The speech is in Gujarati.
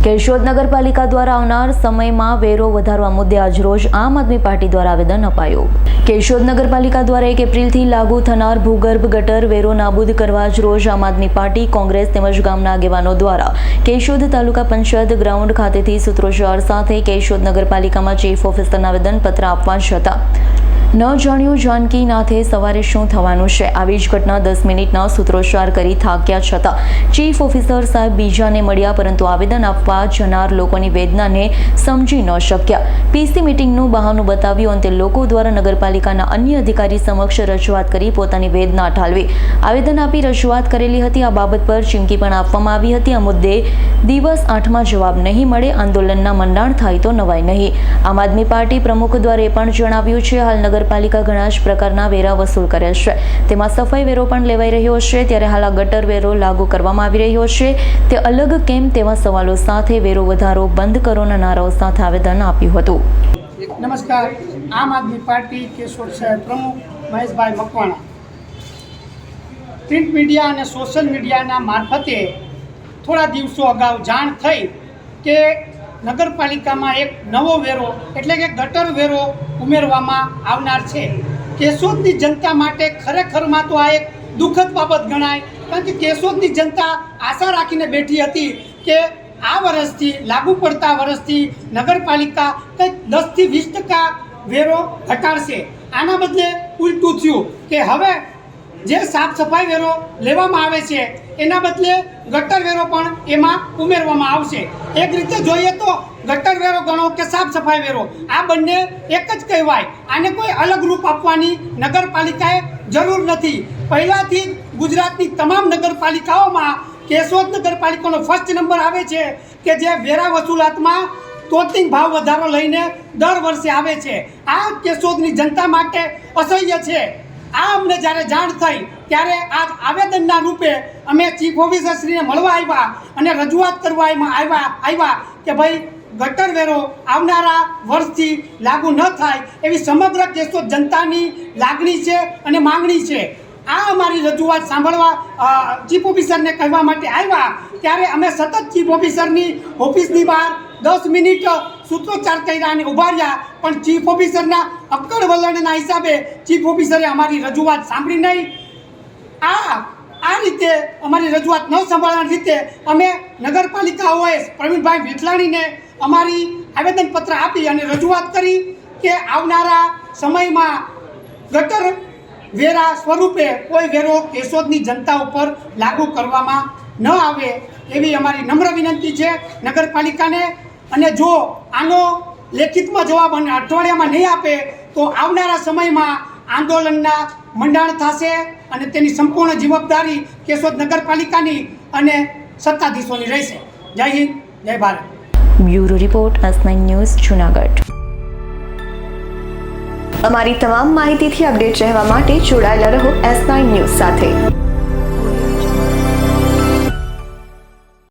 કેશોદ નગરપાલિકા દ્વારા આવનાર સમયમાં વેરો વધારવા મુદ્દે આજરોજ આમ આદમી પાર્ટી દ્વારા આવેદન અપાયું। કેશોદ નગરપાલિકા દ્વારા 1 એપ્રિલથી લાગુ થનાર ભૂગર્ભ ગટર વેરો નાબૂદ કરવા આજરોજ આમ આદમી પાર્ટી, કોંગ્રેસ તેમજ ગામના આગેવાનો દ્વારા કેશોદ તાલુકા પંચાયત ગ્રાઉન્ડ ખાતેથી સૂત્રોચ્ચાર સાથે કેશોદ નગરપાલિકામાં ચીફ ઓફિસરને આવેદનપત્ર આપવા છતાં ન જાણ્યું જાનકી નાથે સવારે શું થવાનું છે, આવી જ ઘટના 10 મિનિટના સૂત્રોચ્ચાર કરી થાક્યા છતાં ચીફ ઓફિસર સાહેબ બીજાને મળ્યા, પરંતુ આવેદન આપવા જનાર લોકોની વેદનાને સમજી ન શક્યા। પીસી મિટિંગનું બહાનું બતાવ્યું અને તે લોકો દ્વારા નગરપાલિકાના અન્ય અધિકારી સમક્ષ રજૂઆત કરી પોતાની વેદના ઠાલવી આવેદન આપી રજૂઆત કરેલી હતી। આ બાબત પર ચીમકી પણ આપવામાં આવી હતી। આ મુદ્દે દિવસ 8માં જવાબ નહીં મળે, આંદોલનના મંડાણ થાય તો નવાય નહીં। આમ આદમી પાર્ટી પ્રમુખ દ્વારા એ પણ જણાવ્યું છે, હાલ નગરપાલિકા ઘણા જ પ્રકારના વેરા વસૂલ કરે છે, તેમાં સફાઈ વેરો પણ લેવાઈ રહ્યો છે, ત્યારે હાલ આ ગટર વેરો લાગુ કરવામાં આવી રહ્યો છે, તે અલગ કેમ તેવા સવાલો સાથે વેરો વધારો બંધ કરોના નારાઓ સાથે આવેદન આપ્યું હતું। નમસ્કાર, આમ આદમી પાર્ટી કેશોદ શહેર પ્રમુખ મહેશભાઈ મકવાણા। પ્રિન્ટ મીડિયા અને સોશિયલ મીડિયાના મારફતે થોડા દિવસો અગાઉ જાણ થઈ કે નગરપાલિકામાં એક નવો વેરો એટલે કે ગટર વેરો ઉમેરવામાં આવનાર છે। કેશોદની જનતા માટે ખરેખરમાં તો આ એક દુઃખદ બાબત ગણાય, કારણ કે કેશોદની જનતા આશા રાખીને બેઠી હતી કે આ વર્ષથી લાગુ પડતા વર્ષથી નગરપાલિકા કંઈક 10 થી 20% વેરો ઘટાડશે। આના બદલે ઉલટું થયું કે હવે જે સાફ સફાઈ વેરો લેવામાં આવે છે એના બદલે ગટર વેરો પણ એમાં ઉમેરવામાં આવશે। એક રીતે જોઈએ તો ગટર વેરો ગણો કે સાફ સફાઈ વેરો, આ બંને એક જ કહેવાય। આને કોઈ અલગ રૂપ આપવાની નગરપાલિકાએ જરૂર નથી। પહેલાંથી ગુજરાતની તમામ નગરપાલિકાઓમાં કેશોદ નગરપાલિકાનો ફર્સ્ટ નંબર આવે છે કે જે વેરા વસૂલાતમાં તોતિંગ ભાવ વધારો લઈને દર વર્ષે આવે છે। આ કેશોદની જનતા માટે અસહ્ય છે। આ અમને જ્યારે જાણ થઈ ત્યારે આ આવેદનના રૂપે અમે ચીફ ઓફિસરશ્રીને મળવા આવ્યા અને રજૂઆત કરવા આવ્યા કે ભાઈ ગટર વેરો આવનારા વર્ષથી લાગુ ન થાય એવી સમગ્ર કેશોદ જનતાની લાગણી છે અને માંગણી છે। આ અમારી રજૂઆત સાંભળવા ચીફ ઓફિસરને કહેવા માટે આવ્યા ત્યારે અમે સતત ચીફ ઓફિસરની ઓફિસની બહાર 10 મિનિટ સૂત્રોચ્ચાર કર્યા અને ઉભા રહ્યા, પણ ચીફ ઓફિસરના અક્કડ વલણના હિસાબે ચીફ ઓફિસરે અમારી રજૂઆત સાંભળી નહીં। આ રીતે અમારી રજૂઆત ન સાંભળવાની રીતે અમે નગરપાલિકા OS પ્રવીણભાઈ વિઠલાણીને અમારી આવેદનપત્ર આપી અને રજૂઆત કરી કે આવનારા સમયમાં ગટર વેરા સ્વરૂપે કોઈ વેરો કેશોદની જનતા ઉપર લાગુ કરવામાં ન આવે એવી અમારી નમ્ર વિનંતી છે નગરપાલિકાને। અને જો આનો લેખિતમાં જવાબ અને અઠવાડિયામાં નહીં આપે તો આવનારા સમયમાં આંદોલનના મંડાણ થશે અને તેની સંપૂર્ણ જવાબદારી કેશોદ નગરપાલિકાની અને સત્તાધીશોની રહેશે। જય હિન્દ, જય Bharat. Bureau report, S9 news, Junagadh. અમારી તમામ માહિતીથી અપડેટ રહેવા માટે જોડાયેલા રહો S9 ન્યૂઝ સાથે।